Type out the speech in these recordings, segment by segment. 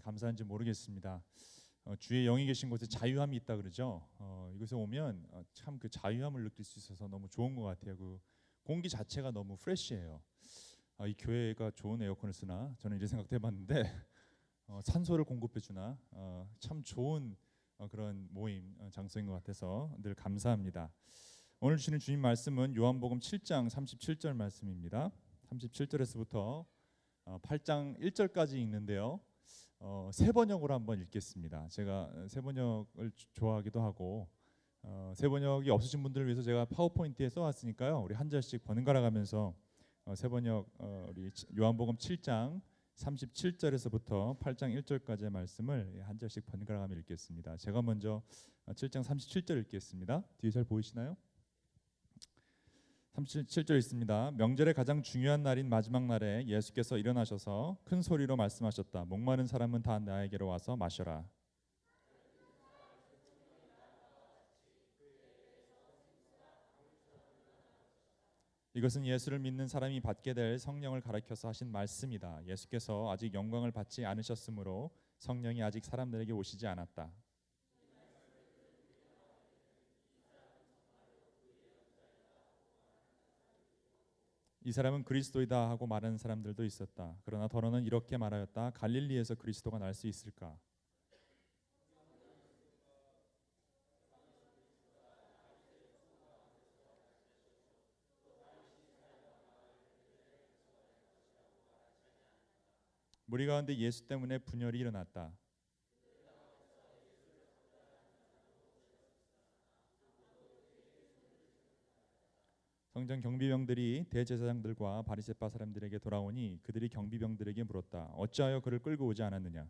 감사한지 모르겠습니다. 주의 영이 계신 곳에 자유함이 있다 그러죠. 이곳에 오면 참 그 자유함을 느낄 수 있어서 너무 좋은 것 같아요. 그 공기 자체가 너무 프레시해요. 이 교회가 좋은 에어컨을 쓰나 저는 이제 생각해봤는데 산소를 공급해 주나 참 좋은 그런 모임 장소인 것 같아서 늘 감사합니다. 오늘 주시는 주님 말씀은 요한복음 7장 37절 말씀입니다. 37절에서부터 8장 1절까지 읽는데요. 세 번역으로 한번 읽겠습니다. 제가 세 번역을 좋아하기도 하고 세 번역이 없으신 분들을 위해서 제가 파워포인트에 써왔으니까요. 우리 한 절씩 번갈아 가면서 세 번역 우리 요한복음 7장 37절에서부터 8장 1절까지의 말씀을 한 절씩 번갈아 가며 읽겠습니다. 제가 먼저 7장 37절 읽겠습니다. 뒤에 잘 보이시나요? 37절 있습니다. 명절의 가장 중요한 날인 마지막 날에 예수께서 일어나셔서 큰 소리로 말씀하셨다. 목마른 사람은 다 나에게로 와서 마셔라. 이것은 예수를 믿는 사람이 받게 될 성령을 가리켜서 하신 말씀이다. 예수께서 아직 영광을 받지 않으셨으므로 성령이 아직 사람들에게 오시지 않았다. 이 사람은 그리스도이다 하고 말하는 사람들도 있었다. 그러나 더러는 이렇게 말하였다. 갈릴리에서 그리스도가 날 수 있을까? 무리 가운데 예수 때문에 분열이 일어났다. 성전 경비병들이 대제사장들과 바리새파 사람들에게 돌아오니 그들이 경비병들에게 물었다. 어찌하여 그를 끌고 오지 않았느냐?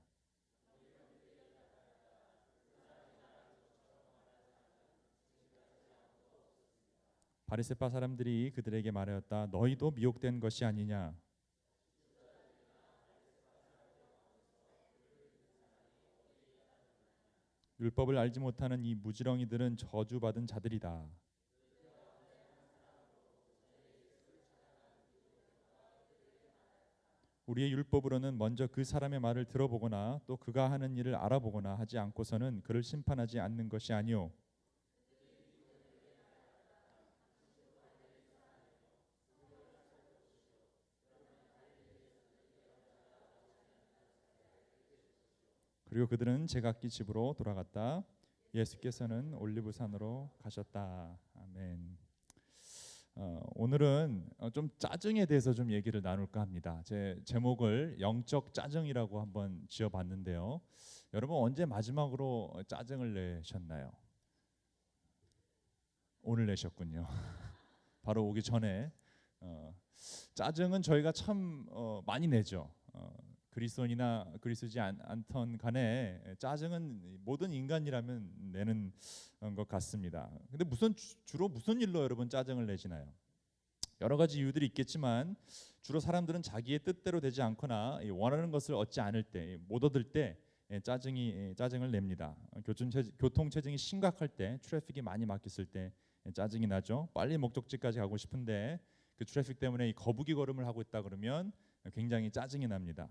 바리새파 사람들이 그들에게 말하였다. 너희도 미혹된 것이 아니냐? 율법을 알지 못하는 이 무지렁이들은 저주받은 자들이다. 우리의 율법으로는 먼저 그 사람의 말을 들어보거나 또 그가 하는 일을 알아보거나 하지 않고서는 그를 심판하지 않는 것이 아니오. 그리고 그들은 제각기 집으로 돌아갔다. 예수께서는 올리브산으로 가셨다. 아멘. 오늘은 좀 짜증에 대해서 좀 얘기를 나눌까 합니다. 제 제목을 영적 짜증이라고 한번 지어봤는데요. 여러분 언제 마지막으로 짜증을 내셨나요? 오늘 내셨군요. 바로 오기 전에 짜증은 저희가 참 많이 내죠. 그리스도인이나 그리스도지 않던 간에 짜증은 모든 인간이라면 내는 것 같습니다. 근데 주로 무슨 일로 여러분 짜증을 내시나요? 여러 가지 이유들이 있겠지만 주로 사람들은 자기의 뜻대로 되지 않거나 원하는 것을 얻지 않을 때, 못 얻을 때 짜증을 냅니다. 교통 체증이 심각할 때, 트래픽이 많이 막혔을 때 짜증이 나죠. 빨리 목적지까지 가고 싶은데 그 트래픽 때문에 이 거북이 걸음을 하고 있다 그러면 굉장히 짜증이 납니다.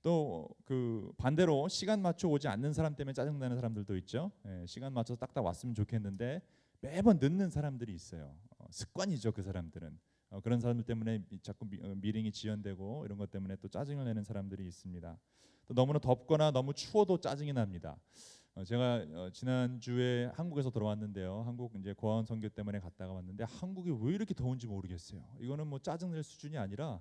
또 그 반대로 시간 맞춰 오지 않는 사람 때문에 짜증나는 사람들도 있죠. 시간 맞춰서 딱딱 왔으면 좋겠는데 매번 늦는 사람들이 있어요. 습관이죠, 그 사람들은. 그런 사람들 때문에 자꾸 미팅이 지연되고 이런 것 때문에 또 짜증을 내는 사람들이 있습니다. 또 너무나 덥거나 너무 추워도 짜증이 납니다. 제가 지난주에 한국에서 돌아왔는데요. 한국 이제 고아원 선교 때문에 갔다가 왔는데 한국이 왜 이렇게 더운지 모르겠어요. 이거는 뭐 짜증낼 수준이 아니라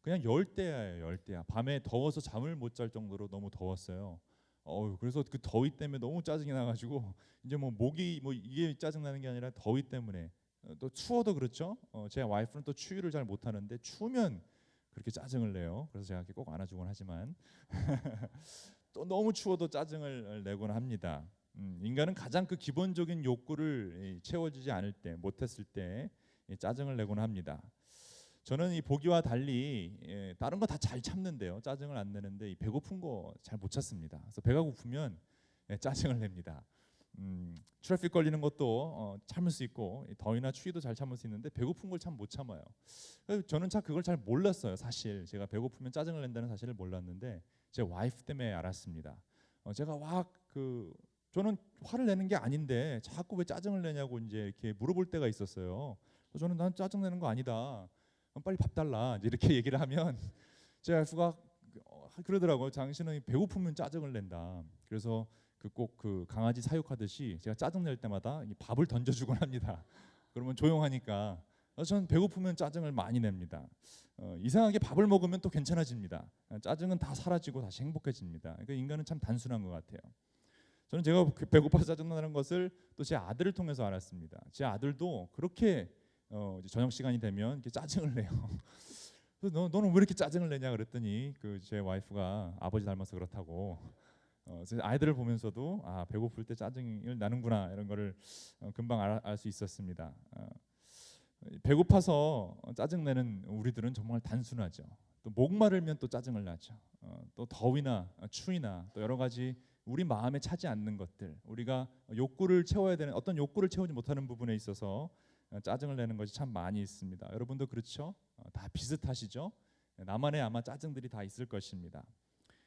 그냥 열대야예요, 열대야. 밤에 더워서 잠을 못 잘 정도로 너무 더웠어요. 그래서 그 더위 때문에 너무 짜증이 나가지고 이제 뭐 목이 뭐 이게 짜증 나는 게 아니라 더위 때문에 또 추워도 그렇죠. 제 와이프는 또 추위를 잘 못하는데 추우면 그렇게 짜증을 내요. 그래서 제가 이렇게 꼭 안아주곤 하지만 또 너무 추워도 짜증을 내곤 합니다. 인간은 가장 그 기본적인 욕구를 채워주지 않을 때, 못했을 때 짜증을 내곤 합니다. 저는 이 보기와 달리 다른 거 다 잘 참는데요. 짜증을 안 내는데 이 배고픈 거 잘 못 참습니다. 그래서 배가 고프면 짜증을 냅니다. 트래픽 걸리는 것도 참을 수 있고 더위나 추위도 잘 참을 수 있는데 배고픈 걸 참 못 참아요. 저는 참 그걸 잘 몰랐어요. 사실 제가 배고프면 짜증을 낸다는 사실을 몰랐는데 제 와이프 때문에 알았습니다. 제가 저는 화를 내는 게 아닌데 자꾸 왜 짜증을 내냐고 이제 이렇게 물어볼 때가 있었어요. 그래서 저는 난 짜증 내는 거 아니다. 빨리 밥 달라. 이제 이렇게 얘기를 하면 제 와이프가 그러더라고요. 당신은 배고프면 짜증을 낸다. 그래서 꼭 강아지 사육하듯이 제가 짜증 낼 때마다 이 밥을 던져주곤 합니다. 그러면 조용하니까. 저는 배고프면 짜증을 많이 냅니다. 이상하게 밥을 먹으면 또 괜찮아집니다. 짜증은 다 사라지고 다시 행복해집니다. 그러니까 인간은 참 단순한 것 같아요. 저는 제가 배고파서 짜증나는 것을 또 제 아들을 통해서 알았습니다. 제 아들도 그렇게 이제 저녁 시간이 되면 이렇게 짜증을 내요. 그래서 너는 왜 이렇게 짜증을 내냐 그랬더니 제 와이프가 아버지 닮아서 그렇다고. 아이들을 보면서도 배고플 때 짜증을 나는구나 이런 거를 금방 알 수 있었습니다. 배고파서 짜증내는 우리들은 정말 단순하죠. 또 목마르면 또 짜증을 나죠. 또 더위나 추위나 또 여러 가지 우리 마음에 차지 않는 것들, 우리가 욕구를 채워야 되는 어떤 욕구를 채우지 못하는 부분에 있어서 짜증을 내는 것이 참 많이 있습니다. 여러분도 그렇죠? 다 비슷하시죠? 나만의 아마 짜증들이 다 있을 것입니다.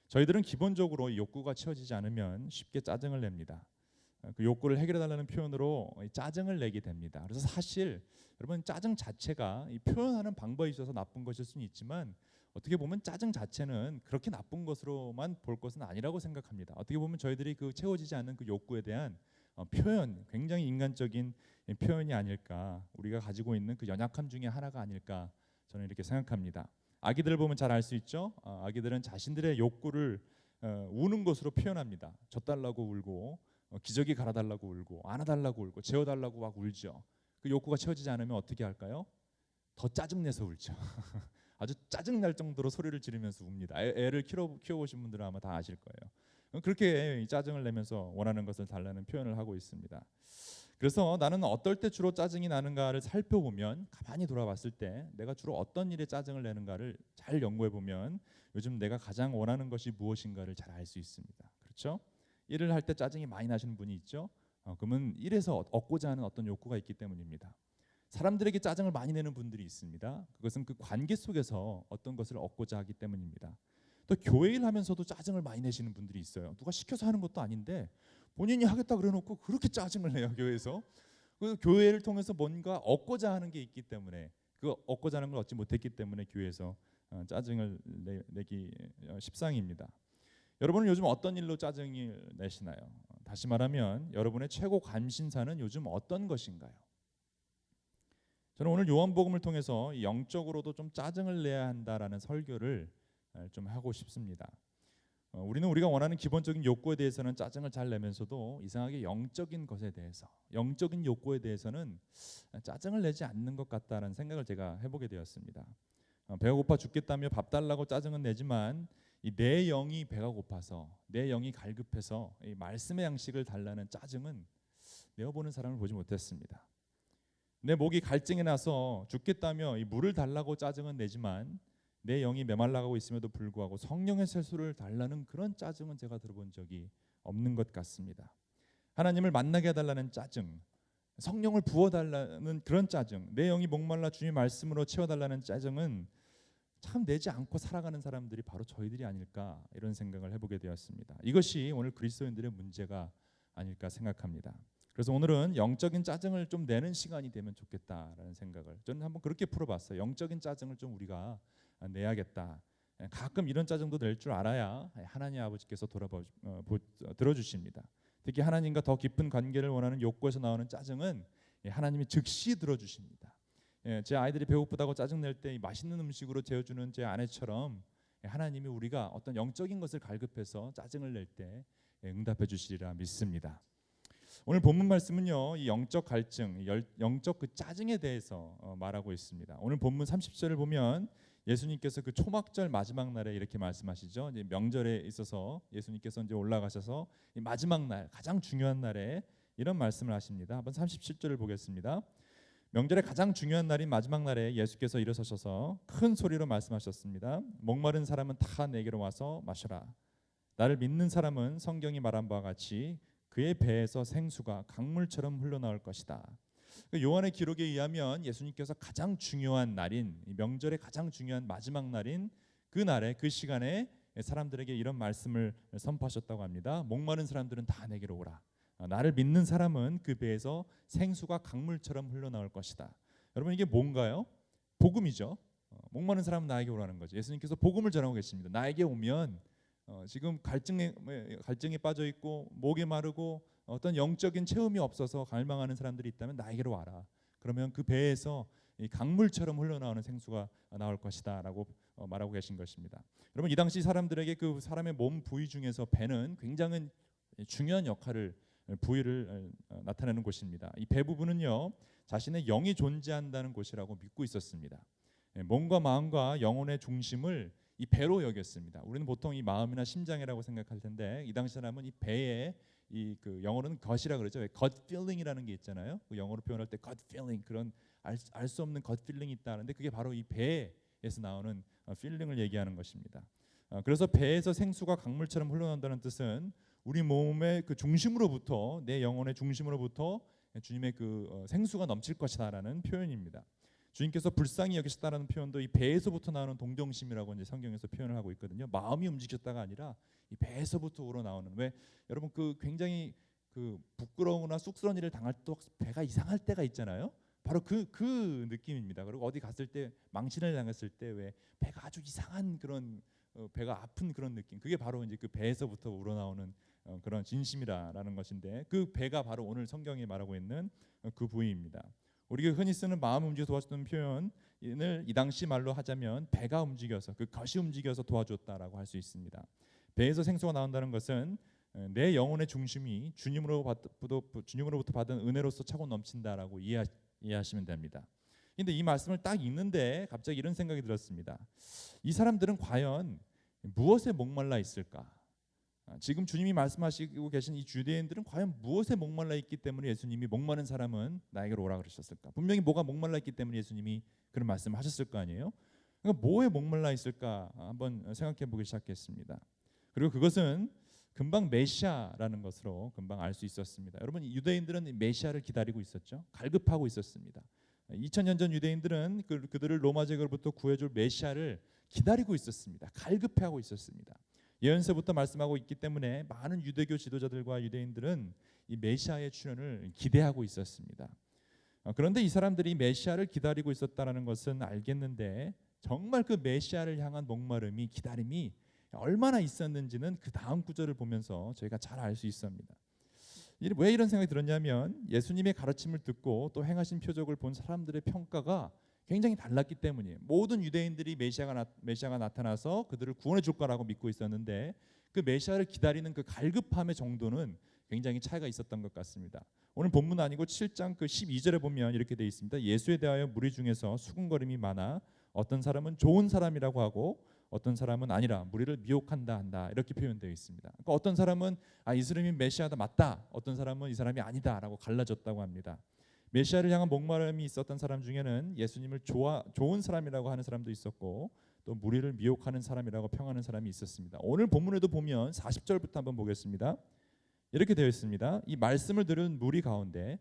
저희들은 기본적으로 욕구가 채워지지 않으면 쉽게 짜증을 냅니다. 그 욕구를 해결해달라는 표현으로 짜증을 내게 됩니다. 그래서 사실 여러분 짜증 자체가 표현하는 방법에 있어서 나쁜 것일 수는 있지만 어떻게 보면 짜증 자체는 그렇게 나쁜 것으로만 볼 것은 아니라고 생각합니다. 어떻게 보면 저희들이 채워지지 않는 그 욕구에 대한 표현, 굉장히 인간적인 표현이 아닐까, 우리가 가지고 있는 그 연약함 중에 하나가 아닐까 저는 이렇게 생각합니다. 아기들을 보면 잘 알 수 있죠. 아기들은 자신들의 욕구를 우는 것으로 표현합니다. 젖달라고 울고 기저귀 갈아달라고 울고 안아달라고 울고 재워달라고 막 울죠. 그 욕구가 채워지지 않으면 어떻게 할까요? 더 짜증내서 울죠. 아주 짜증날 정도로 소리를 지르면서 웁니다. 애를 키워보신 분들은 아마 다 아실 거예요. 그렇게 짜증을 내면서 원하는 것을 달라는 표현을 하고 있습니다. 그래서 나는 어떨 때 주로 짜증이 나는가를 살펴보면, 가만히 돌아봤을 때 내가 주로 어떤 일에 짜증을 내는가를 잘 연구해보면 요즘 내가 가장 원하는 것이 무엇인가를 잘 알 수 있습니다. 그렇죠? 일을 할 때 짜증이 많이 나시는 분이 있죠? 그러면 일에서 얻고자 하는 어떤 욕구가 있기 때문입니다. 사람들에게 짜증을 많이 내는 분들이 있습니다. 그것은 그 관계 속에서 어떤 것을 얻고자 하기 때문입니다. 또 교회 일 하면서도 짜증을 많이 내시는 분들이 있어요. 누가 시켜서 하는 것도 아닌데 본인이 하겠다 그래놓고 그렇게 짜증을 내요, 교회에서. 그 교회를 통해서 뭔가 얻고자 하는 게 있기 때문에, 그 얻고자 하는 걸 얻지 못했기 때문에 교회에서 짜증을 내기 십상입니다. 여러분은 요즘 어떤 일로 짜증을 내시나요? 다시 말하면 여러분의 최고 관심사는 요즘 어떤 것인가요? 저는 오늘 요한복음을 통해서 영적으로도 좀 짜증을 내야 한다라는 설교를 좀 하고 싶습니다. 우리가 원하는 기본적인 욕구에 대해서는 짜증을 잘 내면서도 이상하게 영적인 것에 대해서, 영적인 욕구에 대해서는 짜증을 내지 않는 것 같다는 생각을 제가 해보게 되었습니다. 배가 고파 죽겠다며 밥 달라고 짜증은 내지만 내 영이 배가 고파서, 내 영이 갈급해서 이 말씀의 양식을 달라는 짜증은 내어보는 사람을 보지 못했습니다. 내 목이 갈증이 나서 죽겠다며 이 물을 달라고 짜증은 내지만 내 영이 메말라가고 있음에도 불구하고 성령의 세수를 달라는 그런 짜증은 제가 들어본 적이 없는 것 같습니다. 하나님을 만나게 해달라는 짜증, 성령을 부어달라는 그런 짜증, 내 영이 목말라 주님 말씀으로 채워달라는 짜증은 참 내지 않고 살아가는 사람들이 바로 저희들이 아닐까, 이런 생각을 해보게 되었습니다. 이것이 오늘 그리스도인들의 문제가 아닐까 생각합니다. 그래서 오늘은 영적인 짜증을 좀 내는 시간이 되면 좋겠다라는 생각을 저는 한번 그렇게 풀어봤어요. 영적인 짜증을 좀 우리가 내야겠다. 가끔 이런 짜증도 낼 줄 알아야 하나님 아버지께서 들어주십니다. 특히 하나님과 더 깊은 관계를 원하는 욕구에서 나오는 짜증은 하나님이 즉시 들어주십니다. 제 아이들이 배고프다고 짜증 낼 때 맛있는 음식으로 재워주는 제 아내처럼 하나님이 우리가 어떤 영적인 것을 갈급해서 짜증을 낼 때 응답해 주시리라 믿습니다. 오늘 본문 말씀은요, 이 영적 갈증, 영적 그 짜증에 대해서 말하고 있습니다. 오늘 본문 30절을 보면 예수님께서 그 초막절 마지막 날에 이렇게 말씀하시죠. 이제 명절에 있어서 예수님께서 이제 올라가셔서 이 마지막 날, 가장 중요한 날에 이런 말씀을 하십니다. 한번 37절을 보겠습니다. 명절의 가장 중요한 날인 마지막 날에 예수께서 일어서셔서 큰 소리로 말씀하셨습니다. 목마른 사람은 다 내게로 와서 마셔라. 나를 믿는 사람은 성경이 말한 바와 같이 그의 배에서 생수가 강물처럼 흘러나올 것이다. 요한의 기록에 의하면 예수님께서 가장 중요한 날인, 명절의 가장 중요한 마지막 날인 그 날에, 그 시간에 사람들에게 이런 말씀을 선포하셨다고 합니다. 목마른 사람들은 다 내게로 오라. 나를 믿는 사람은 그 배에서 생수가 강물처럼 흘러나올 것이다. 여러분 이게 뭔가요? 복음이죠. 목마른 사람은 나에게 오라는 거죠. 예수님께서 복음을 전하고 계십니다. 나에게 오면 지금 갈증에 빠져 있고 목이 마르고 어떤 영적인 체험이 없어서 갈망하는 사람들이 있다면 나에게로 와라. 그러면 그 배에서 이 강물처럼 흘러나오는 생수가 나올 것이다라고 말하고 계신 것입니다. 여러분 이 당시 사람들에게 그 사람의 몸 부위 중에서 배는 굉장히 중요한 부위를 나타내는 곳입니다. 이 배 부분은요 자신의 영이 존재한다는 곳이라고 믿고 있었습니다. 몸과 마음과 영혼의 중심을 이 배로 여겼습니다. 우리는 보통 이 마음이나 심장이라고 생각할 텐데 이 당시 사람은 이 배에 그 영어로는 gut이라 그러죠. gut feeling이라는 게 있잖아요. 그 영어로 표현할 때 gut feeling 그런 알 수 없는 gut feeling이 있다는데 그게 바로 이 배에서 나오는 feeling을 얘기하는 것입니다. 그래서 배에서 생수가 강물처럼 흘러나온다는 뜻은 우리 몸의 그 중심으로부터 내 영혼의 중심으로부터 주님의 그 생수가 넘칠 것이다라는 표현입니다. 주님께서 불쌍히 여기셨다라는 표현도 이 배에서부터 나오는 동정심이라고 이제 성경에서 표현을 하고 있거든요. 마음이 움직였다가 아니라 이 배에서부터 우러나오는 왜 여러분 그 굉장히 그 부끄러우거나 쑥스러운 일을 당할 때 배가 이상할 때가 있잖아요. 바로 그 느낌입니다. 그리고 어디 갔을 때 망신을 당했을 때 왜 배가 아주 이상한 그런 배가 아픈 그런 느낌. 그게 바로 이제 그 배에서부터 우러나오는 그런 진심이라는 것인데 그 배가 바로 오늘 성경이 말하고 있는 그 부위입니다. 우리가 흔히 쓰는 마음 움직여 도와줬다는 표현을 이 당시 말로 하자면 배가 움직여서 그 것이 움직여서 도와줬다라고 할 수 있습니다. 배에서 생수가 나온다는 것은 내 영혼의 중심이 주님으로부터 받은 은혜로서 차고 넘친다라고 이해하시면 됩니다. 근데 이 말씀을 딱 읽는데 갑자기 이런 생각이 들었습니다. 이 사람들은 과연 무엇에 목말라 있을까? 지금 주님이 말씀하시고 계신 이 유대인들은 과연 무엇에 목말라 있기 때문에 예수님이 목마른 사람은 나에게로 오라 그러셨을까? 분명히 뭐가 목말라 있기 때문에 예수님이 그런 말씀을 하셨을 거 아니에요? 그러니까 뭐에 목말라 있을까 한번 생각해 보기 시작했습니다. 그리고 그것은 금방 메시아라는 것으로 금방 알 수 있었습니다. 여러분 유대인들은 메시아를 기다리고 있었죠. 갈급하고 있었습니다. 2000년 전 유대인들은 그들을 로마 제국으로부터 구해줄 메시아를 기다리고 있었습니다. 갈급해하고 있었습니다. 예언서부터 말씀하고 있기 때문에 많은 유대교 지도자들과 유대인들은 이 메시아의 출현을 기대하고 있었습니다. 그런데 이 사람들이 메시아를 기다리고 있었다는 것은 알겠는데 정말 그 메시아를 향한 목마름이 기다림이 얼마나 있었는지는 그 다음 구절을 보면서 저희가 잘 알 수 있습니다. 왜 이런 생각이 들었냐면 예수님의 가르침을 듣고 또 행하신 표적을 본 사람들의 평가가 굉장히 달랐기 때문이에요. 모든 유대인들이 메시아가 나타나서 그들을 구원해 줄 거라고 믿고 있었는데 그 메시아를 기다리는 그 갈급함의 정도는 굉장히 차이가 있었던 것 같습니다. 오늘 본문 아니고 7장 그 12절에 보면 이렇게 되어 있습니다. 예수에 대하여 무리 중에서 수군거림이 많아 어떤 사람은 좋은 사람이라고 하고 어떤 사람은 아니라 무리를 미혹한다 이렇게 표현되어 있습니다. 그러니까 어떤 사람은 이 사람이 메시아다 맞다, 어떤 사람은 이 사람이 아니다라고 갈라졌다고 합니다. 메시아를 향한 목마름이 있었던 사람 중에는 예수님을 좋은 사람이라고 하는 사람도 있었고 또 무리를 미혹하는 사람이라고 평하는 사람이 있었습니다. 오늘 본문에도 보면 40절부터 한번 보겠습니다. 이렇게 되어 있습니다. 이 말씀을 들은 무리 가운데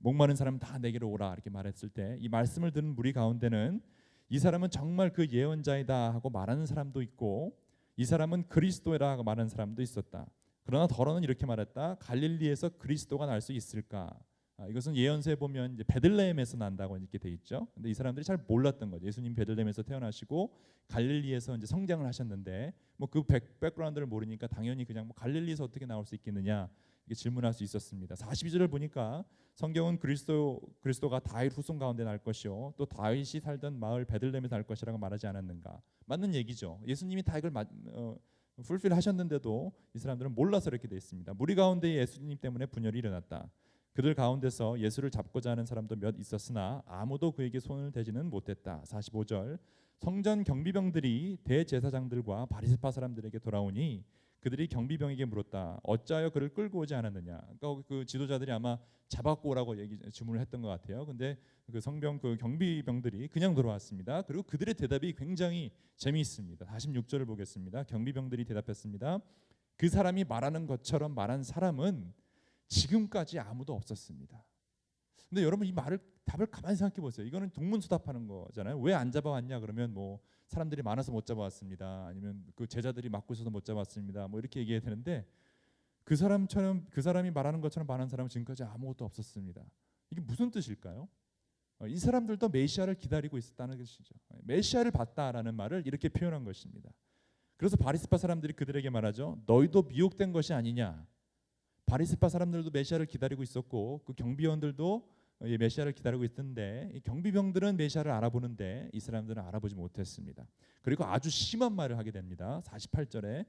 목마른 사람 다 내게로 오라 이렇게 말했을 때 이 말씀을 들은 무리 가운데는 이 사람은 정말 그 예언자이다 하고 말하는 사람도 있고 이 사람은 그리스도라 하고 말하는 사람도 있었다. 그러나 더러는 이렇게 말했다. 갈릴리에서 그리스도가 날 수 있을까? 이것은 예언서에 보면 이제 베들레헴에서 난다고 이렇게 돼 있죠. 근데 이 사람들이 잘 몰랐던 거죠. 예수님 베들레헴에서 태어나시고 갈릴리에서 이제 성장을 하셨는데 뭐 그 백그라운드를 모르니까 당연히 그냥 뭐 갈릴리에서 어떻게 나올 수 있겠느냐 이렇게 질문할 수 있었습니다. 42절을 보니까 성경은 그리스도가 다윗 후손 가운데 날 것이요 또 다윗이 살던 마을 베들레헴에 날 것이라고 말하지 않았는가? 맞는 얘기죠. 예수님이 다 이걸 풀필 하셨는데도 이 사람들은 몰라서 이렇게 돼 있습니다. 무리 가운데 예수님 때문에 분열이 일어났다. 그들 가운데서 예수를 잡고자 하는 사람도 몇 있었으나 아무도 그에게 손을 대지는 못했다. 45절 성전 경비병들이 대제사장들과 바리새파 사람들에게 돌아오니 그들이 경비병에게 물었다. 어찌하여 그를 끌고 오지 않았느냐. 그러니까 그 지도자들이 아마 잡아고 오라고 주문을 했던 것 같아요. 근데 그 경비병들이 그냥 돌아왔습니다. 그리고 그들의 대답이 굉장히 재미있습니다. 46절을 보겠습니다. 경비병들이 대답했습니다. 그 사람이 말하는 것처럼 말한 사람은 지금까지 아무도 없었습니다. 근데 여러분 이 답을 가만히 생각해 보세요. 이거는 동문서답하는 거잖아요. 왜 안 잡아왔냐 그러면 뭐 사람들이 많아서 못 잡아왔습니다. 아니면 그 제자들이 막고 있어서 못 잡았습니다. 뭐 이렇게 얘기해야 되는데 그 사람처럼 그 사람이 말하는 것처럼 많은 사람은 지금까지 아무것도 없었습니다. 이게 무슨 뜻일까요? 이 사람들도 메시아를 기다리고 있었다는 것이죠. 메시아를 봤다라는 말을 이렇게 표현한 것입니다. 그래서 바리새파 사람들이 그들에게 말하죠. 너희도 미혹된 것이 아니냐. 바리새파 사람들도 메시아를 기다리고 있었고 그 경비원들도 메시아를 기다리고 있던데 이 경비병들은 메시아를 알아보는데 이 사람들은 알아보지 못했습니다. 그리고 아주 심한 말을 하게 됩니다. 48절에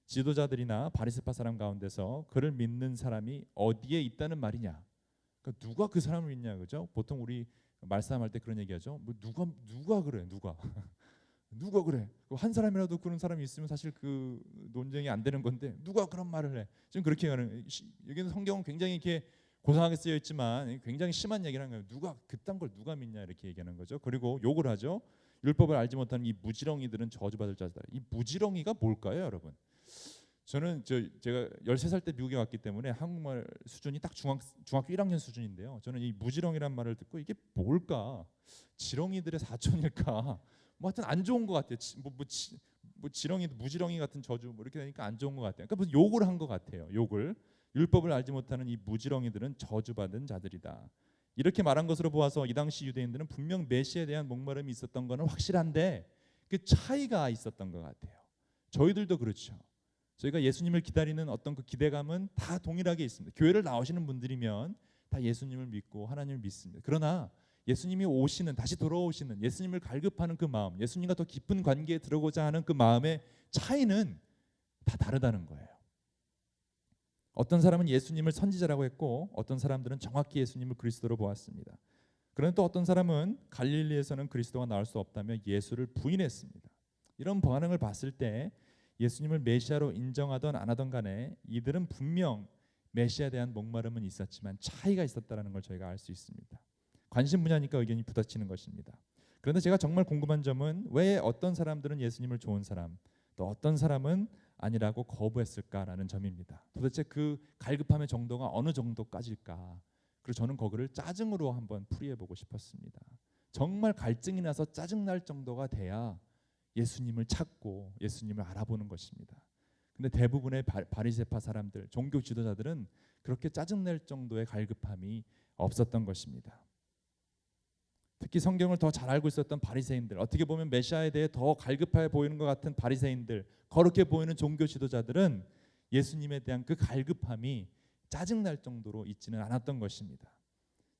지도자들이나 바리새파 사람 가운데서 그를 믿는 사람이 어디에 있다는 말이냐. 그러니까 누가 그 사람을 믿냐, 그죠? 보통 우리 말싸움할 때 그런 얘기하죠. 뭐 누가 그래, 누가 누가 그래? 한 사람이라도 그런 사람이 있으면 사실 그 논쟁이 안 되는 건데 누가 그런 말을 해? 지금 그렇게 하는 여기는 성경은 굉장히 이렇게 고상하게 쓰여 있지만 굉장히 심한 얘기를 하는 거예요. 누가 그딴 걸 누가 믿냐 이렇게 얘기하는 거죠. 그리고 욕을 하죠. 율법을 알지 못하는 이 무지렁이들은 저주받을 자다. 이 무지렁이가 뭘까요, 여러분? 저는 제가 13살 때 미국에 왔기 때문에 한국말 수준이 딱 중학교 1학년 수준인데요. 저는 이 무지렁이란 말을 듣고 이게 뭘까? 지렁이들의 사촌일까? 뭐 하여튼 안 좋은 것 같아요. 뭐 지렁이, 무지렁이 같은 저주 뭐 이렇게 되니까 안 좋은 것 같아요. 그러니까 무슨 욕을 한 것 같아요. 욕을. 율법을 알지 못하는 이 무지렁이들은 저주받은 자들이다. 이렇게 말한 것으로 보아서 이 당시 유대인들은 분명 메시아에 대한 목마름이 있었던 것은 확실한데 그 차이가 있었던 것 같아요. 저희들도 그렇죠. 저희가 예수님을 기다리는 어떤 그 기대감은 다 동일하게 있습니다. 교회를 나오시는 분들이면 다 예수님을 믿고 하나님을 믿습니다. 그러나 예수님이 오시는, 다시 돌아오시는, 예수님을 갈급하는 그 마음, 예수님과 더 깊은 관계에 들어오고자 하는 그 마음의 차이는 다 다르다는 거예요. 어떤 사람은 예수님을 선지자라고 했고 어떤 사람들은 정확히 예수님을 그리스도로 보았습니다. 그런데 또 어떤 사람은 갈릴리에서는 그리스도가 나올 수 없다며 예수를 부인했습니다. 이런 반응을 봤을 때 예수님을 메시아로 인정하던 안 하던 간에 이들은 분명 메시아에 대한 목마름은 있었지만 차이가 있었다는 걸 저희가 알 수 있습니다. 관심 분야니까 의견이 부딪히는 것입니다. 그런데 제가 정말 궁금한 점은 왜 어떤 사람들은 예수님을 좋은 사람, 또 어떤 사람은 아니라고 거부했을까라는 점입니다. 도대체 그 갈급함의 정도가 어느 정도까지일까? 그리고 저는 거기를 짜증으로 한번 풀이해보고 싶었습니다. 정말 갈증이 나서 짜증날 정도가 돼야 예수님을 찾고 예수님을 알아보는 것입니다. 근데 대부분의 바리새파 사람들, 종교 지도자들은 그렇게 짜증낼 정도의 갈급함이 없었던 것입니다. 특히 성경을 더 잘 알고 있었던 바리새인들, 어떻게 보면 메시아에 대해 더 갈급해 보이는 것 같은 바리새인들, 거룩해 보이는 종교 지도자들은 예수님에 대한 그 갈급함이 짜증날 정도로 있지는 않았던 것입니다.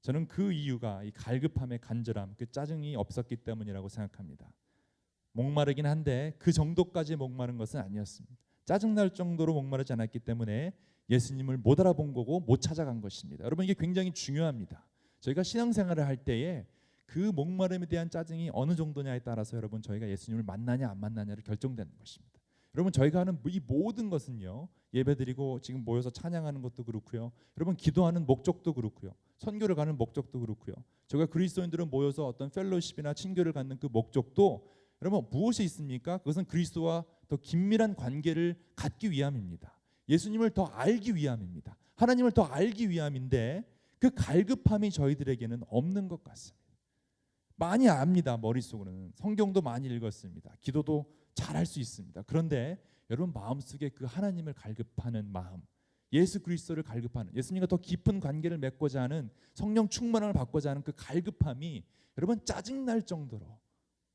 저는 그 이유가 이 갈급함의 간절함, 그 짜증이 없었기 때문이라고 생각합니다. 목마르긴 한데 그 정도까지 목마른 것은 아니었습니다. 짜증날 정도로 목마르지 않았기 때문에 예수님을 못 알아본 거고 못 찾아간 것입니다. 여러분, 이게 굉장히 중요합니다. 저희가 신앙생활을 할 때에 그 목마름에 대한 짜증이 어느 정도냐에 따라서 여러분 저희가 예수님을 만나냐 안 만나냐를 결정되는 것입니다. 여러분, 저희가 하는 이 모든 것은요, 예배드리고 지금 모여서 찬양하는 것도 그렇고요, 여러분 기도하는 목적도 그렇고요, 선교를 가는 목적도 그렇고요, 저희가 그리스도인들은 모여서 어떤 펠로십이나 친교를 갖는 그 목적도 여러분 무엇이 있습니까? 그것은 그리스도와 더 긴밀한 관계를 갖기 위함입니다. 예수님을 더 알기 위함입니다. 하나님을 더 알기 위함인데 그 갈급함이 저희들에게는 없는 것 같습니다. 많이 압니다. 머릿속으로는 성경도 많이 읽었습니다. 기도도 잘할 수 있습니다. 그런데 여러분 마음속에 그 하나님을 갈급하는 마음, 예수 그리스도를 갈급하는, 예수님과 더 깊은 관계를 맺고자 하는, 성령 충만함을 받고자 하는 그 갈급함이 여러분 짜증날 정도로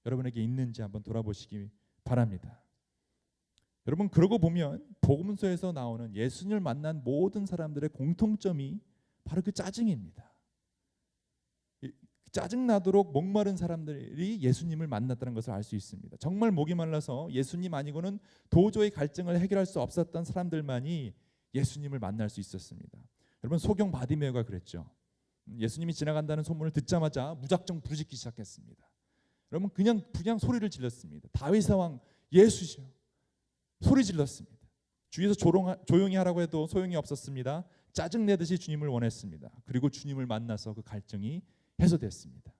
여러분에게 있는지 한번 돌아보시기 바랍니다. 여러분, 그러고 보면 복음서에서 나오는 예수님을 만난 모든 사람들의 공통점이 바로 그 짜증입니다. 짜증나도록 목마른 사람들이 예수님을 만났다는 것을 알 수 있습니다. 정말 목이 말라서 예수님 아니고는 도저히 갈증을 해결할 수 없었던 사람들만이 예수님을 만날 수 있었습니다. 여러분, 소경 바디메오가 그랬죠. 예수님이 지나간다는 소문을 듣자마자 무작정 부르짖기 시작했습니다. 여러분, 그냥 소리를 질렀습니다. 다윗의 왕 예수시여, 소리 질렀습니다. 주위에서 조용히 하라고 해도 소용이 없었습니다. 짜증내듯이 주님을 원했습니다. 그리고 주님을 만나서 그 갈증이 해소됐습니다.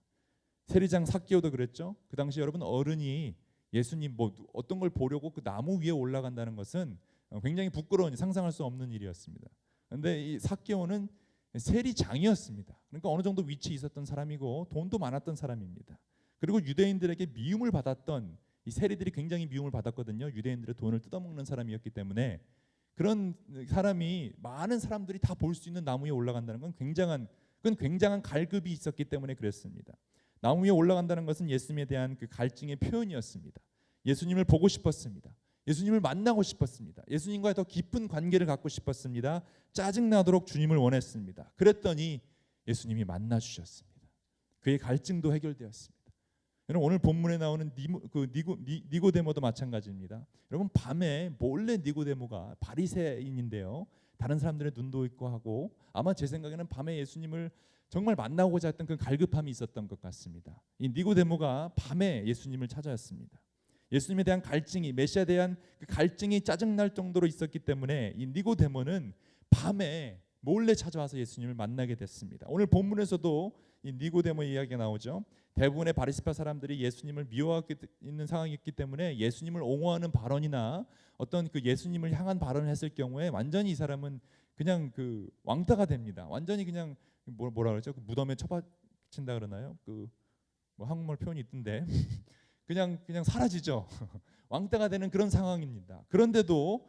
세리장 삭개오도 그랬죠. 그 당시 여러분 어른이 예수님 뭐 어떤 걸 보려고 그 나무 위에 올라간다는 것은 굉장히 부끄러운, 상상할 수 없는 일이었습니다. 그런데 이 삭개오는 세리장이었습니다. 그러니까 어느 정도 위치에 있었던 사람이고 돈도 많았던 사람입니다. 그리고 유대인들에게 미움을 받았던 이 세리들이 굉장히 미움을 받았거든요. 유대인들의 돈을 뜯어먹는 사람이었기 때문에. 그런 사람이 많은 사람들이 다 볼 수 있는 나무 위에 올라간다는 건 굉장한 갈급이 있었기 때문에 그랬습니다. 나무 위에 올라간다는 것은 예수님에 대한 그 갈증의 표현이었습니다. 예수님을 보고 싶었습니다. 예수님을 만나고 싶었습니다. 예수님과의 더 깊은 관계를 갖고 싶었습니다. 짜증나도록 주님을 원했습니다. 그랬더니 예수님이 만나 주셨습니다. 그의 갈증도 해결되었습니다. 여러분, 오늘 본문에 나오는 니고데모도 마찬가지입니다. 여러분, 밤에 몰래 니고데모가 바리새인인데요, 다른 사람들의 눈도 있고 하고 아마 제 생각에는 밤에 예수님을 정말 만나고자 했던 그 갈급함이 있었던 것 같습니다. 이 니고데모가 밤에 예수님을 찾아왔습니다. 예수님에 대한 갈증이, 메시아에 대한 그 갈증이 짜증날 정도로 있었기 때문에 이 니고데모는 밤에 몰래 찾아와서 예수님을 만나게 됐습니다. 오늘 본문에서도 이 니고데모 이야기가 나오죠. 대부분의 바리새파 사람들이 예수님을 미워하고 있는 상황이었기 때문에 예수님을 옹호하는 발언이나 어떤 그 예수님을 향한 발언을 했을 경우에 완전히 이 사람은 그냥 그 왕따가 됩니다. 완전히 그냥 뭐라 그러죠? 그 무덤에 처박힌다 그러나요? 그 뭐 한국말 표현이 있던데 그냥 사라지죠. 왕따가 되는 그런 상황입니다. 그런데도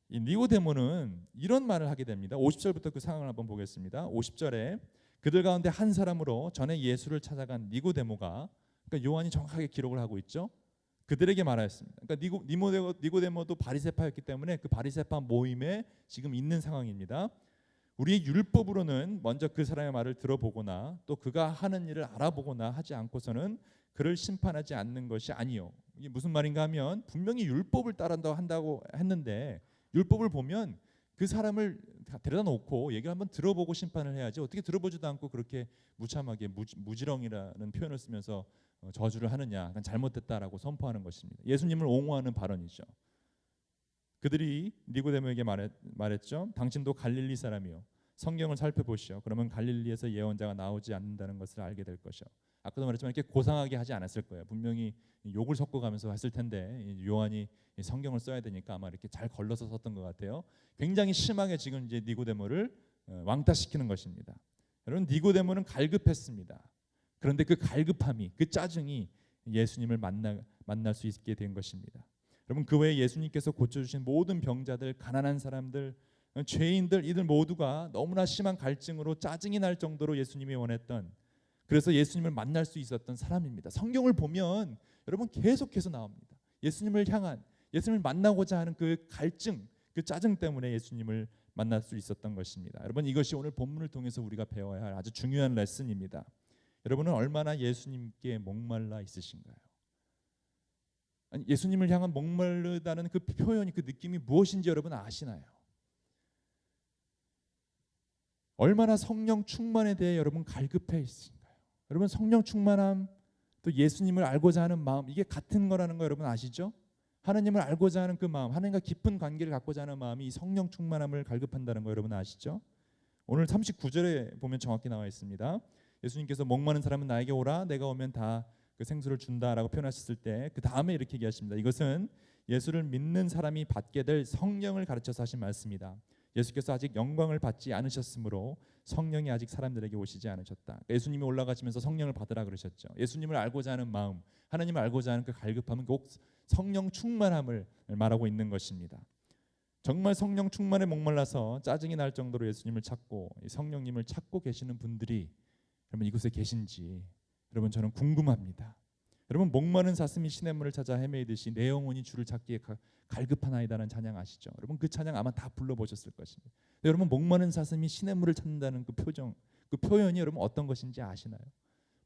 이 니고데모는 이런 말을 하게 됩니다. 50절부터 그 상황을 한번 보겠습니다. 50절에 그들 가운데 한 사람으로 전에 예수를 찾아간 니고데모가, 그러니까 요한이 정확하게 기록을 하고 있죠. 그들에게 말하였습니다. 그러니까 니고데모도 바리새파였기 때문에 그 바리새파 모임에 지금 있는 상황입니다. 우리의 율법으로는 먼저 그 사람의 말을 들어보거나 또 그가 하는 일을 알아보거나 하지 않고서는 그를 심판하지 않는 것이 아니요. 이게 무슨 말인가 하면 분명히 율법을 따른다고 한다고 했는데 율법을 보면 그 사람을 데려다 놓고 얘기를 한번 들어보고 심판을 해야지, 어떻게 들어보지도 않고 그렇게 무참하게 무지렁이라는 표현을 쓰면서 저주를 하느냐, 그건 잘못됐다라고 선포하는 것입니다. 예수님을 옹호하는 발언이죠. 그들이 니고데모에게 말했죠. 당신도 갈릴리 사람이요, 성경을 살펴보시오. 그러면 갈릴리에서 예언자가 나오지 않는다는 것을 알게 될 것이요. 아까도 말했지만 이렇게 고상하게 하지 않았을 거예요. 분명히 욕을 섞어가면서 했을 텐데 요한이 성경을 써야 되니까 아마 이렇게 잘 걸러서 썼던 것 같아요. 굉장히 심하게 지금 이제 니고데모를 왕따시키는 것입니다. 여러분, 니고데모는 갈급했습니다. 그런데 그 갈급함이, 그 짜증이 예수님을 만날 수 있게 된 것입니다. 여러분, 그 외에 예수님께서 고쳐주신 모든 병자들, 가난한 사람들, 죄인들, 이들 모두가 너무나 심한 갈증으로 짜증이 날 정도로 예수님이 원했던, 그래서 예수님을 만날 수 있었던 사람입니다. 성경을 보면 여러분 계속해서 나옵니다. 예수님을 향한, 예수님을 만나고자 하는 그 갈증, 그 짜증 때문에 예수님을 만날 수 있었던 것입니다. 여러분, 이것이 오늘 본문을 통해서 우리가 배워야 할 아주 중요한 레슨입니다. 여러분은 얼마나 예수님께 목말라 있으신가요? 아니, 예수님을 향한 목마르다는 그 표현이, 그 느낌이 무엇인지 여러분 아시나요? 얼마나 성령 충만에 대해 여러분 갈급해 있으신가요? 여러분, 성령 충만함, 또 예수님을 알고자 하는 마음, 이게 같은 거라는 거 여러분 아시죠? 하나님을 알고자 하는 그 마음, 하나님과 깊은 관계를 갖고자 하는 마음이 이 성령 충만함을 갈급한다는 거 여러분 아시죠? 오늘 39절에 보면 정확히 나와 있습니다. 예수님께서 목마른 사람은 나에게 오라, 내가 오면 다 그 생수를 준다라고 표현하셨을 때 그 다음에 이렇게 얘기하십니다. 이것은 예수를 믿는 사람이 받게 될 성령을 가르쳐서 하신 말씀이다. 예수께서 아직 영광을 받지 않으셨으므로 성령이 아직 사람들에게 오시지 않으셨다. 예수님이 올라가시면서 성령을 받으라 그러셨죠. 예수님을 알고자 하는 마음, 하나님을 알고자 하는 그 갈급함은 꼭 성령 충만함을 말하고 있는 것입니다. 정말 성령 충만에 목말라서 짜증이 날 정도로 예수님을 찾고 성령님을 찾고 계시는 분들이 여러분 이곳에 계신지 여러분 저는 궁금합니다. 여러분, 목마른 사슴이 시냇물을 찾아 헤매이듯이 내 영혼이 주를 찾기에 갈급하나이다라는 찬양 아시죠? 여러분, 그 찬양 아마 다 불러보셨을 것입니다. 여러분, 목마른 사슴이 시냇물을 찾는다는 그 표정, 그 표현이 여러분 어떤 것인지 아시나요?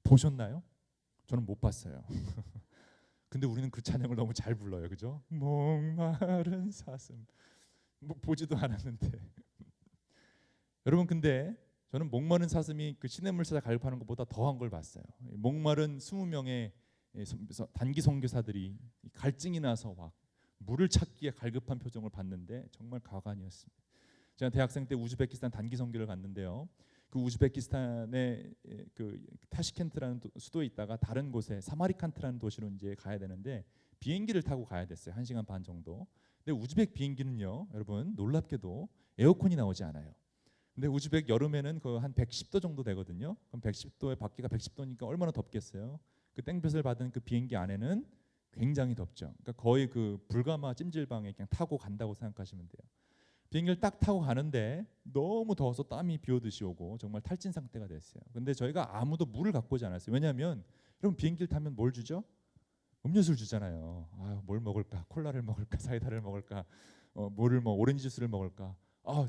보셨나요? 저는 못 봤어요. 근데 우리는 그 찬양을 너무 잘 불러요, 그죠? 목마른 사슴, 뭐 보지도 않았는데. 여러분, 근데 저는 목마른 사슴이 그 시냇물 찾아 갈급하는 것보다 더한 걸 봤어요. 목마른 20명의 단기 선교사들이 갈증이 나서 막 물을 찾기에 갈급한 표정을 봤는데 정말 가관이었습니다. 제가 대학생 때 우즈베키스탄 단기 선교를 갔는데요. 그 우즈베키스탄의 그 타시켄트라는 수도에 있다가 다른 곳에 사마리칸트라는 도시로 이제 가야 되는데 비행기를 타고 가야 됐어요. 1시간 반 정도. 근데 우즈벡 비행기는요, 여러분 놀랍게도 에어컨이 나오지 않아요. 근데 우즈벡 여름에는 그 한 110도 정도 되거든요. 그럼 110도에 밖에가 110도니까 얼마나 덥겠어요. 그 땡볕을 받은 그 비행기 안에는 굉장히 덥죠. 그러니까 거의 그 불가마 찜질방에 그냥 타고 간다고 생각하시면 돼요. 비행기를 딱 타고 가는데 너무 더워서 땀이 비오듯이 오고 정말 탈진 상태가 됐어요. 근데 저희가 아무도 물을 갖고 오지 않았어요. 왜냐하면 여러분 비행기를 타면 뭘 주죠? 음료수를 주잖아요. 아, 뭘 먹을까? 콜라를 먹을까? 사이다를 먹을까? 뭐를 오렌지 주스를 먹을까?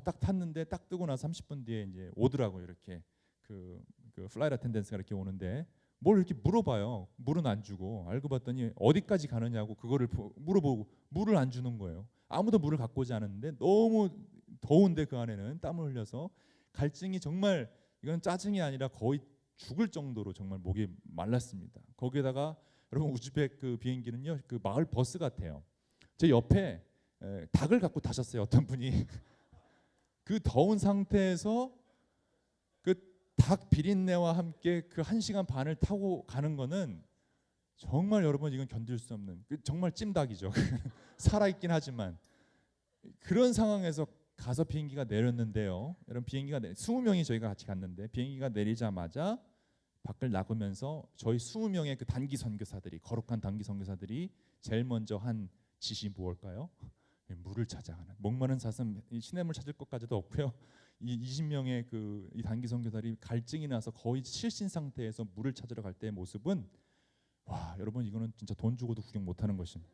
딱 탔는데 딱 뜨고 나서 30분 뒤에 이제 오더라고요. 이렇게 그 플라이트 어텐던스가 이렇게 오는데 뭘 이렇게 물어봐요. 물은 안 주고 알고 봤더니 어디까지 가느냐고 그거를 물어보고 물을 안 주는 거예요. 아무도 물을 갖고 오지 않았는데 너무 더운데 그 안에는 땀을 흘려서 갈증이 정말 이건 짜증이 아니라 거의 죽을 정도로 정말 목이 말랐습니다. 거기에다가 여러분 우즈벡 그 비행기는요 그 마을 버스 같아요. 제 옆에 닭을 갖고 타셨어요. 어떤 분이 그 더운 상태에서 그 닭 비린내와 함께 그 1시간 반을 타고 가는 거는 정말 여러분 이건 견딜 수 없는 정말 찜닭이죠. 살아있긴 하지만 그런 상황에서 가서 비행기가 내렸는데요. 여러분 비행기가 20명이 저희가 같이 갔는데 비행기가 내리자마자 밖을 나가면서 저희 20명의 그 단기 선교사들이 거룩한 단기 선교사들이 제일 먼저 한 짓이 무엇일까요? 물을 찾아가는 목마른 사슴 시냇물 찾을 것까지도 없고요. 이 20명의 이 단기 선교사들이 갈증이 나서 거의 실신 상태에서 물을 찾으러 갈 때의 모습은 와 여러분 이거는 진짜 돈 주고도 구경 못하는 것입니다.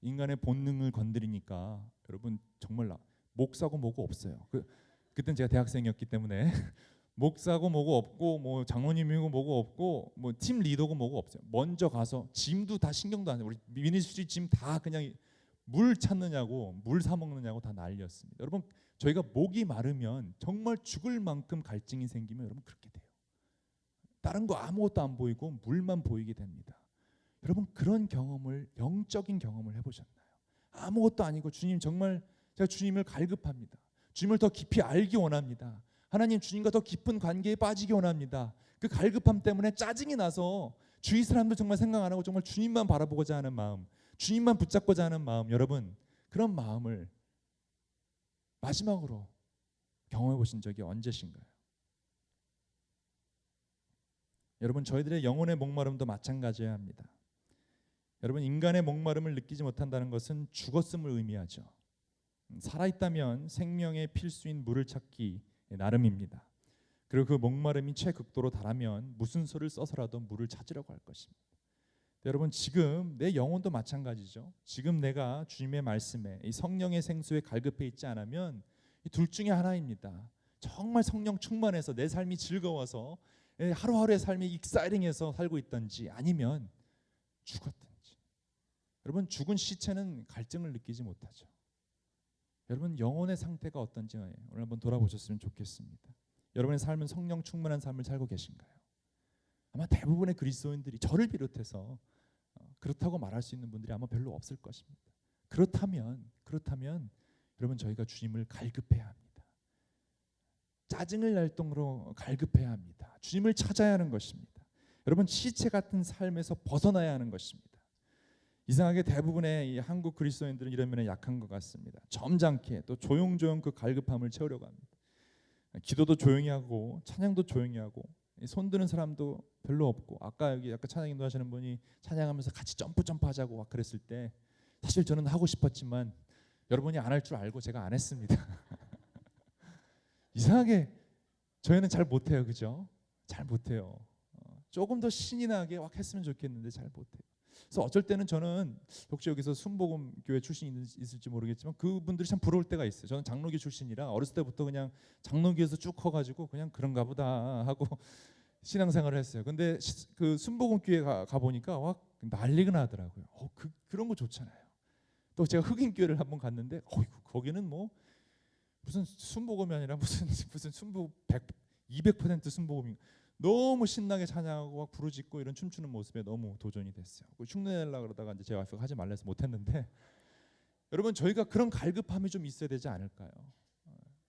인간의 본능을 건드리니까 여러분 정말 목 사고 뭐고 없어요. 그땐 제가 대학생이었기 때문에 목 사고 뭐고 없고 뭐 장로님이고 뭐고 없고 뭐 팀 리더고 뭐고 없어요. 먼저 가서 짐도 다 신경도 안 해요. 우리 미니스트리 짐 다 그냥 물 찾느냐고 물 사 먹느냐고 다 난리였습니다. 여러분 저희가 목이 마르면 정말 죽을 만큼 갈증이 생기면 여러분 그렇게 돼요. 다른 거 아무것도 안 보이고 물만 보이게 됩니다. 여러분 그런 경험을 영적인 경험을 해보셨나요? 아무것도 아니고 주님 정말 제가 주님을 갈급합니다. 주님을 더 깊이 알기 원합니다. 하나님 주님과 더 깊은 관계에 빠지기 원합니다. 그 갈급함 때문에 짜증이 나서 주위 사람들 정말 생각 안 하고 정말 주님만 바라보고자 하는 마음, 주님만 붙잡고자 하는 마음, 여러분 그런 마음을 마지막으로 경험해 보신 적이 언제신가요? 여러분 저희들의 영혼의 목마름도 마찬가지여야 합니다. 여러분 인간의 목마름을 느끼지 못한다는 것은 죽었음을 의미하죠. 살아있다면 생명의 필수인 물을 찾기 나름입니다. 그리고 그 목마름이 최극도로 달하면 무슨 수를 써서라도 물을 찾으려고 할 것입니다. 여러분 지금 내 영혼도 마찬가지죠. 지금 내가 주님의 말씀에 이 성령의 생수에 갈급해 있지 않으면 이 둘 중에 하나입니다. 정말 성령 충만해서 내 삶이 즐거워서 하루하루의 삶이 익사이팅해서 살고 있든지 아니면 죽었든지. 여러분 죽은 시체는 갈증을 느끼지 못하죠. 여러분 영혼의 상태가 어떤지 오늘 한번 돌아보셨으면 좋겠습니다. 여러분의 삶은 성령 충만한 삶을 살고 계신가요? 아마 대부분의 그리스도인들이 저를 비롯해서 그렇다고 말할 수 있는 분들이 아마 별로 없을 것입니다. 그렇다면 여러분 저희가 주님을 갈급해야 합니다. 짜증을 낼 정도로 갈급해야 합니다. 주님을 찾아야 하는 것입니다. 여러분 시체 같은 삶에서 벗어나야 하는 것입니다. 이상하게 대부분의 이 한국 그리스도인들은 이런 면에 약한 것 같습니다. 점잖게 또 조용조용 그 갈급함을 채우려고 합니다. 기도도 조용히 하고 찬양도 조용히 하고 손드는 사람도 별로 없고 아까 여기 찬양 인도하시는 분이 찬양하면서 같이 점프 하자고 막 그랬을 때 사실 저는 하고 싶었지만 여러분이 안 할 줄 알고 제가 안 했습니다. 이상하게 저희는 잘 못해요, 그죠? 잘 못해요. 조금 더 신이 나게 막 했으면 좋겠는데 잘 못해요. 그래서 어쩔 때는 저는 혹시 여기서 순복음 교회 출신이 있을지 모르겠지만 그분들이 참 부러울 때가 있어요. 저는 장로교 출신이라 어렸을 때부터 그냥 장로교에서 쭉 커가지고 그냥 그런가 보다 하고 신앙생활을 했어요. 근데 그 순복음 교회 가 보니까 와 난리가 나더라고요. 그런 거 좋잖아요. 또 제가 흑인 교회를 한번 갔는데 거기는 뭐 무슨 순복음이 아니라 무슨 순복 200% 순복음이 너무 신나게 찬양하고 막 부르짖고 이런 춤추는 모습에 너무 도전이 됐어요. 흉내내려고 그러다가 이제 제 와이프가 하지 말래서 못했는데 여러분 저희가 그런 갈급함이 좀 있어야 되지 않을까요?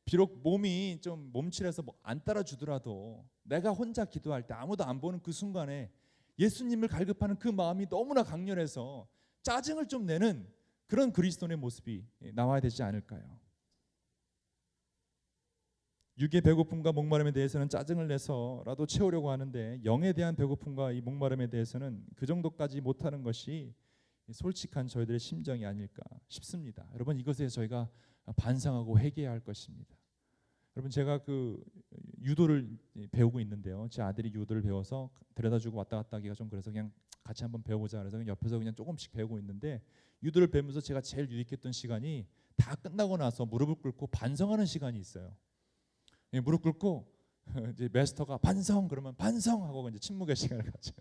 비록 몸이 좀 몸칠해서 안 따라주더라도 내가 혼자 기도할 때 아무도 안 보는 그 순간에 예수님을 갈급하는 그 마음이 너무나 강렬해서 짜증을 좀 내는 그런 그리스도인의 모습이 나와야 되지 않을까요? 육의 배고픔과 목마름에 대해서는 짜증을 내서라도 채우려고 하는데 영에 대한 배고픔과 이 목마름에 대해서는 그 정도까지 못하는 것이 솔직한 저희들의 심정이 아닐까 싶습니다. 여러분, 이것에 저희가 반성하고 회개해야 할 것입니다. 여러분, 제가 그 유도를 배우고 있는데요. 제 아들이 유도를 배워서 데려다주고 왔다 갔다 하기가 좀 그래서 그냥 같이 한번 배워보자 그래서 그냥 옆에서 그냥 조금씩 배우고 있는데, 유도를 배우면서 제가 제일 유익했던 시간이 다 끝나고 나서 무릎을 꿇고 반성하는 시간이 있어요. 무릎 꿇고 이제 마스터가 반성 그러면 반성하고 이제 침묵의 시간을 가져요.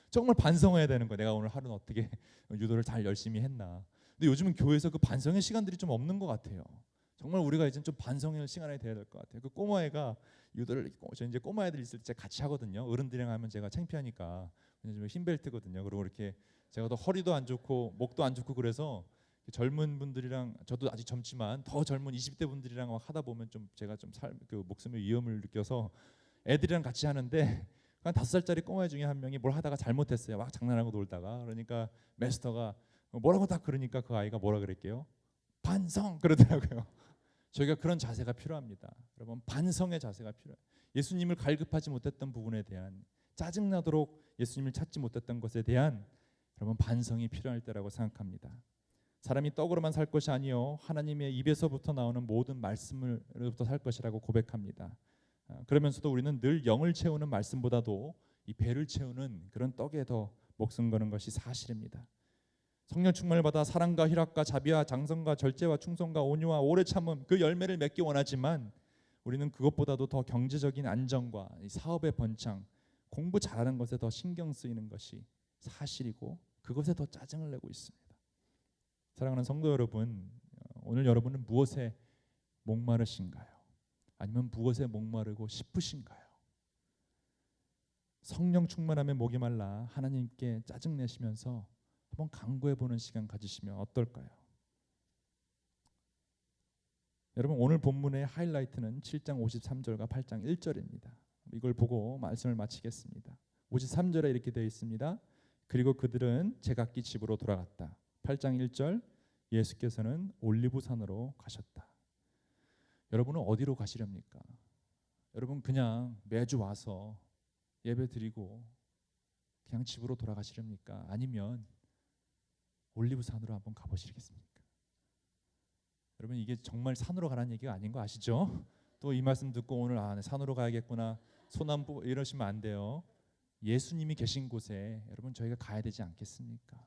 정말 반성해야 되는 거예요. 내가 오늘 하루는 어떻게 유도를 잘 열심히 했나. 근데 요즘은 교회에서 그 반성의 시간들이 좀 없는 것 같아요. 정말 우리가 이제 좀 반성의 시간이 돼야 될 것 같아요. 그 꼬마애가 유도를, 저 이제 꼬마 애들 있을 때 제가 같이 하거든요. 어른들이랑 하면 제가 창피하니까 왜냐면 흰벨트거든요. 그리고 이렇게 제가 더 허리도 안 좋고 목도 안 좋고 그래서 젊은 분들이랑, 저도 아직 젊지만 더 젊은 20대 분들이랑 막 하다 보면 좀 제가 좀 그 목숨의 위험을 느껴서 애들이랑 같이 하는데, 한 5살짜리 꼬마 중에 한 명이 뭘 하다가 잘못했어요. 막 장난하고 놀다가. 그러니까 마스터가 뭐라고 딱 그러니까 그 아이가 뭐라 그랬게요? 반성 그러더라고요. 저희가 그런 자세가 필요합니다. 여러분, 반성의 자세가 필요해요. 예수님을 갈급하지 못했던 부분에 대한, 짜증나도록 예수님을 찾지 못했던 것에 대한 여러분 반성이 필요할 때라고 생각합니다. 사람이 떡으로만 살 것이 아니요 하나님의 입에서부터 나오는 모든 말씀으로부터 살 것이라고 고백합니다. 그러면서도 우리는 늘 영을 채우는 말씀보다도 이 배를 채우는 그런 떡에 더 목숨 거는 것이 사실입니다. 성령 충만을 받아 사랑과 희락과 자비와 장성과 절제와 충성과 온유와 오래 참음, 그 열매를 맺기 원하지만 우리는 그것보다도 더 경제적인 안정과 사업의 번창, 공부 잘하는 것에 더 신경 쓰이는 것이 사실이고 그것에 더 짜증을 내고 있습니다. 사랑하는 성도 여러분, 오늘 여러분은 무엇에 목마르신가요? 아니면 무엇에 목마르고 싶으신가요? 성령 충만함에 목이 말라 하나님께 짜증내시면서 한번 간구해보는 시간 가지시면 어떨까요? 여러분, 오늘 본문의 하이라이트는 7장 53절과 8장 1절입니다. 이걸 보고 말씀을 마치겠습니다. 53절에 이렇게 되어 있습니다. 그리고 그들은 제각기 집으로 돌아갔다. 8장 1절, 예수께서는 올리브산으로 가셨다. 여러분은 어디로 가시렵니까? 여러분, 그냥 매주 와서 예배 드리고 그냥 집으로 돌아가시렵니까? 아니면 올리브산으로 한번 가보시겠습니까? 여러분, 이게 정말 산으로 가라는 얘기가 아닌 거 아시죠? 또 이 말씀 듣고 오늘 산으로 가야겠구나, 소나무 이러시면 안 돼요. 예수님이 계신 곳에 여러분 저희가 가야 되지 않겠습니까?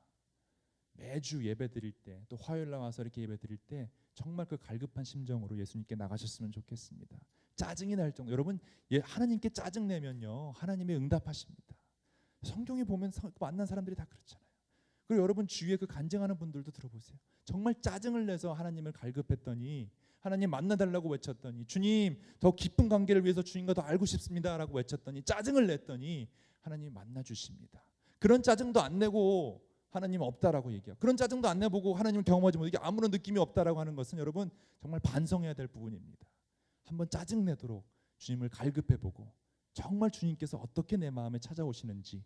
매주 예배 드릴 때, 또 화요일 날 와서 이렇게 예배 드릴 때 정말 그 갈급한 심정으로 예수님께 나가셨으면 좋겠습니다. 짜증이 날 정도. 여러분, 하나님께 짜증 내면요 하나님이 응답하십니다. 성경에 보면 만난 사람들이 다 그렇잖아요. 그리고 여러분 주위에 그 간증하는 분들도 들어보세요. 정말 짜증을 내서 하나님을 갈급했더니, 하나님 만나달라고 외쳤더니, 주님 더 깊은 관계를 위해서 주님과 더 알고 싶습니다라고 외쳤더니, 짜증을 냈더니 하나님이 만나주십니다. 그런 짜증도 안 내고 하나님 없다라고 얘기해요. 그런 짜증도 안 내보고 하나님을 경험하지 못하고 아무런 느낌이 없다라고 하는 것은 여러분 정말 반성해야 될 부분입니다. 한번 짜증 내도록 주님을 갈급해보고 정말 주님께서 어떻게 내 마음에 찾아오시는지,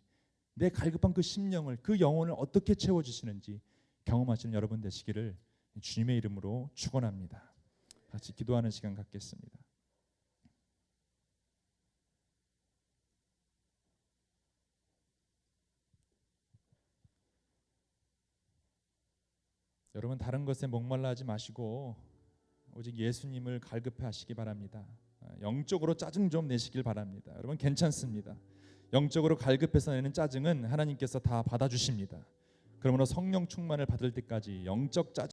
내 갈급한 그 심령을, 그 영혼을 어떻게 채워주시는지 경험하시는 여러분 되시기를 주님의 이름으로 축원합니다. 같이 기도하는 시간 갖겠습니다. 여러분, 다른 것에 목말라 하지 마시고 오직 예수님을 갈급해 하시기 바랍니다. 영적으로 짜증 좀 내시길 바랍니다. 여러분, 괜찮습니다. 영적으로 갈급해서 내는 짜증은 하나님께서 다 받아주십니다. 그러므로 성령 충만을 받을 때까지 영적 짜증